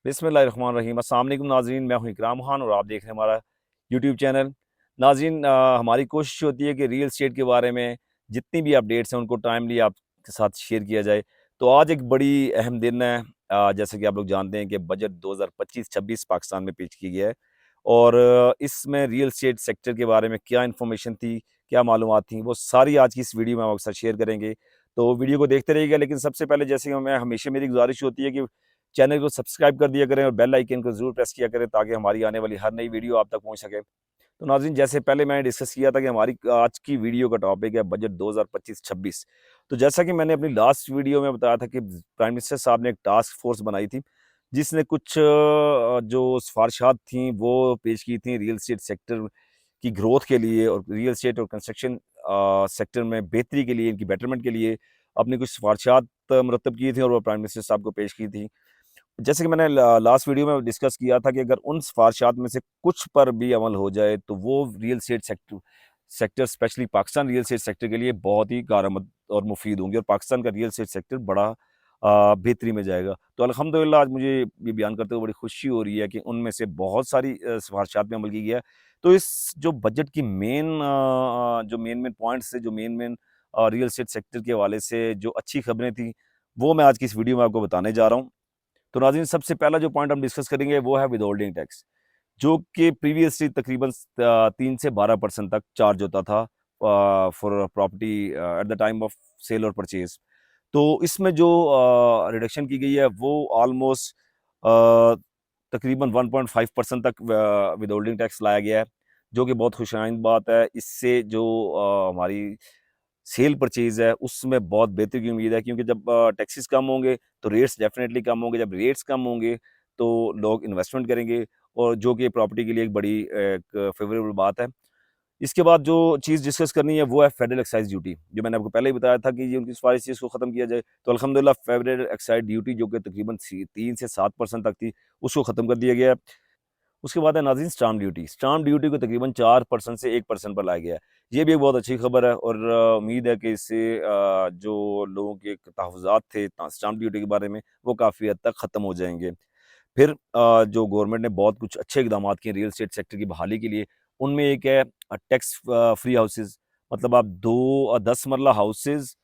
बिस्मिल्लाहिर्रहमानिर्रहीम। अस्सलाम वालेकुम नाज़रीन, मैं हूँ इकराम खान और आप देख रहे हैं हमारा यूट्यूब चैनल। नाज़रीन, हमारी कोशिश होती है कि रियल एस्टेट के बारे में जितनी भी अपडेट्स हैं उनको टाइमली आपके साथ शेयर किया जाए। तो आज एक बड़ी अहम दिन है। जैसे कि आप लोग जानते हैं कि बजट 2025-26 पाकिस्तान में पेश किया गया है और इसमें रियल एस्टेट सेक्टर के बारे में क्या इन्फॉर्मेशन थी, क्या मालूमात थी, वो सारी आज की इस वीडियो में हम आपके साथ शेयर करेंगे। तो वीडियो को देखते रहिएगा, लेकिन सबसे पहले जैसे कि मैं हमेशा मेरी गुज़ारिश होती है कि चैनल को सब्सक्राइब कर दिया करें और बेल आइकन को ज़रूर प्रेस किया करें ताकि हमारी आने वाली हर नई वीडियो आप तक पहुंच सके। तो नाज़रीन, जैसे पहले मैंने डिस्कस किया था कि हमारी आज की वीडियो का टॉपिक है बजट 2025-26। तो जैसा कि मैंने अपनी लास्ट वीडियो में बताया था कि प्राइम मिनिस्टर साहब ने एक टास्क फोर्स बनाई थी जिसने कुछ जो सिफारिशात थी वो पेश की थी रियल एस्टेट सेक्टर की ग्रोथ के लिए और रियल एस्टेट और कंस्ट्रक्शन सेक्टर में बेहतरी के लिए, इनकी बेटरमेंट के लिए अपनी कुछ सिफारिशात मुरतब की थी और वो प्राइम मिनिस्टर साहब को पेश की थी। जैसे कि मैंने लास्ट वीडियो में डिस्कस किया था कि अगर उन सिफारिशात में से कुछ पर भी अमल हो जाए तो वो real estate sector sector specially Pakistan real estate sector के लिए बहुत ही कारआमद और मुफीद होंगे और पाकिस्तान का रियल एस्टेट सेक्टर बड़ा बेहतरी में जाएगा। तो अल्हम्दुलिल्लाह आज मुझे ये बयान करते हुए बड़ी खुशी हो रही है कि उनमें से बहुत सारी सिफारिशात में अमल की गया है। तो इस जो बजट की जो मेन मेन पॉइंट्स थे, जो main main real estate sector के हवाले से जो अच्छी खबरें थी, वो मैं आज की इस वीडियो में आपको बताने जा रहा हूँ। तो नाज़रीन, सबसे पहला जो पॉइंट हम डिस्कस करेंगे वो है विदहोल्डिंग टैक्स, जो कि प्रीवियसली तकरीबन 3 से 12% तक चार्ज होता था for property at the time of sale और परचेज। तो इसमें जो रिडक्शन की गई है वो ऑलमोस्ट तकरीबन 1.5% तक विदहोल्डिंग टैक्स लाया गया है, जो कि बहुत खुशाइंद बात है। इससे जो हमारी सेल परचेज है उसमें बहुत बेहतरी की उम्मीद है, क्योंकि जब टैक्सेस कम होंगे तो रेट्स डेफिनेटली कम होंगे। जब रेट्स कम होंगे तो लोग इन्वेस्टमेंट करेंगे और जो कि प्रॉपर्टी के लिए एक बड़ी एक फेवरेबल बात है। इसके बाद जो चीज़ डिस्कस करनी है वो है फेडरल एक्साइज ड्यूटी, जो मैंने आपको पहले ही बताया था कि ये उनकी सिफारिश थी इसको ख़त्म किया जाए। तो अल्हम्दुलिल्लाह फेडरल एक्साइज ड्यूटी जो कि तकरीबन 3 से 7% तक थी, उसको ख़त्म कर दिया गया है। उसके बाद है नाज़रीन स्टाम्प ड्यूटी। स्टाम्प ड्यूटी को तकरीबन 4% से 1% पर लाया गया है। ये भी एक बहुत अच्छी खबर है और उम्मीद है कि इससे जो लोगों के एक तहफ़्फ़ुज़ात थे स्टाम्प ड्यूटी के बारे में, वो काफ़ी हद तक ख़त्म हो जाएँगे। फिर जो गवर्नमेंट ने बहुत कुछ अच्छे इक़दामात किए रियल एस्टेट सेक्टर की बहाली के लिए, उनमें एक है टैक्स फ्री हाउसेज़। मतलब आप 10 मरला हाउसेज़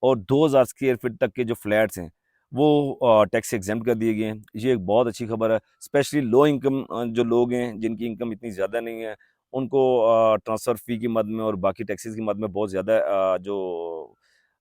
और 2000 स्क्वायर फीट तक के जो फ्लैट्स हैं, वो टैक्स से एग्ज़ेम्प्ट कर दिए गए हैं। ये एक बहुत अच्छी खबर है। स्पेशली लो इनकम जो लोग हैं, जिनकी इनकम इतनी ज़्यादा नहीं है, उनको ट्रांसफ़र फ़ी की मद में और बाकी टैक्सेस की मद में बहुत ज़्यादा जो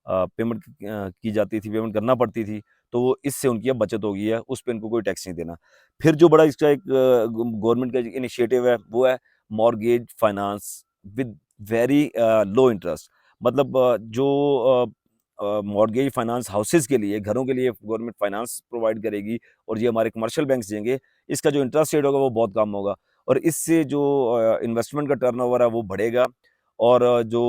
पेमेंट की जाती थी, पेमेंट करना पड़ती थी, तो इससे उनकी अब बचत हो गई है, उस पे इनको कोई टैक्स नहीं देना। फिर जो बड़ा इसका एक गवर्नमेंट का इनिशिएटिव है, वो है mortgage finance with very low interest. मतलब मॉर्गेज फाइनेंस हाउसेज़ के लिए, घरों के लिए गवर्नमेंट फाइनेंस प्रोवाइड करेगी और ये हमारे कमर्शियल बैंक्स देंगे। इसका जो इंटरेस्ट रेट होगा वो बहुत कम होगा और इससे जो इन्वेस्टमेंट का टर्नओवर है वो बढ़ेगा और जो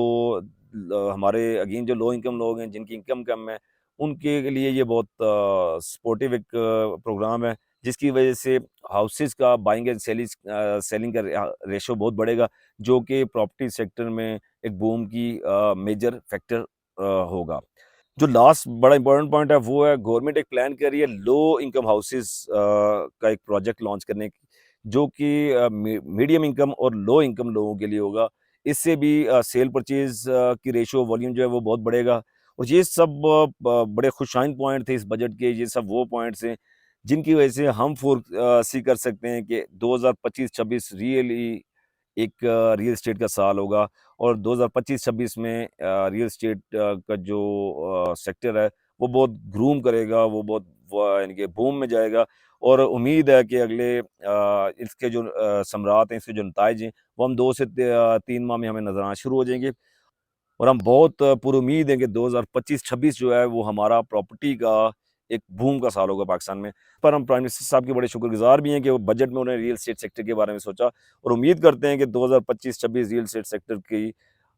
हमारे अगेन जो लो इनकम लोग हैं, जिनकी इनकम कम है, उनके लिए ये बहुत सपोर्टिव एक प्रोग्राम है, जिसकी वजह से हाउसेज़ का बाइंग एंड सेलिंग का रेशो बहुत बढ़ेगा, जो कि प्रॉपर्टी सेक्टर में एक बूम की मेजर फैक्टर होगा। जो लास्ट बड़ा इंपॉर्टेंट पॉइंट है वो है गवर्नमेंट एक प्लान कर रही है लो इनकम हाउसेस का एक प्रोजेक्ट लॉन्च करने की, जो कि मीडियम इनकम और लो इनकम लोगों के लिए होगा। इससे भी सेल परचेज की रेशो वॉल्यूम जो है वो बहुत बढ़ेगा और ये सब बड़े खुशाइन पॉइंट थे इस बजट के। ये सब वो पॉइंट्स हैं जिनकी वजह से हम सी कर सकते हैं कि 2025-26 रियली एक रियल एस्टेट का साल होगा और 2025-26 में रियल एस्टेट का जो सेक्टर है वो बहुत ग्रूम करेगा, वो बहुत यानी कि बूम में जाएगा और उम्मीद है कि अगले इसके जो समरात हैं, इसके जो नताइज हैं, वो हम 2 से 3 माह में हमें नज़र आना शुरू हो जाएंगे और हम बहुत पुरुम्मीद हैं कि 2025-26 जो है वो हमारा प्रॉपर्टी का एक बूम का साल होगा पाकिस्तान में। पर हम प्राइम मिनिस्टर साहब के बड़े शुक्रगुज़ार भी हैं कि वो बजट में उन्होंने रियल एस्टेट सेक्टर के बारे में सोचा और उम्मीद करते हैं कि 2025-26 रियल एस्टेट सेक्टर की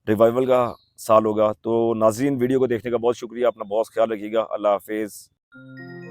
रिवाइवल का साल होगा। तो नाज़रीन, वीडियो को देखने का बहुत शुक्रिया। अपना बहुत ख़्याल रखिएगा। अल्लाह हाफ़िज़।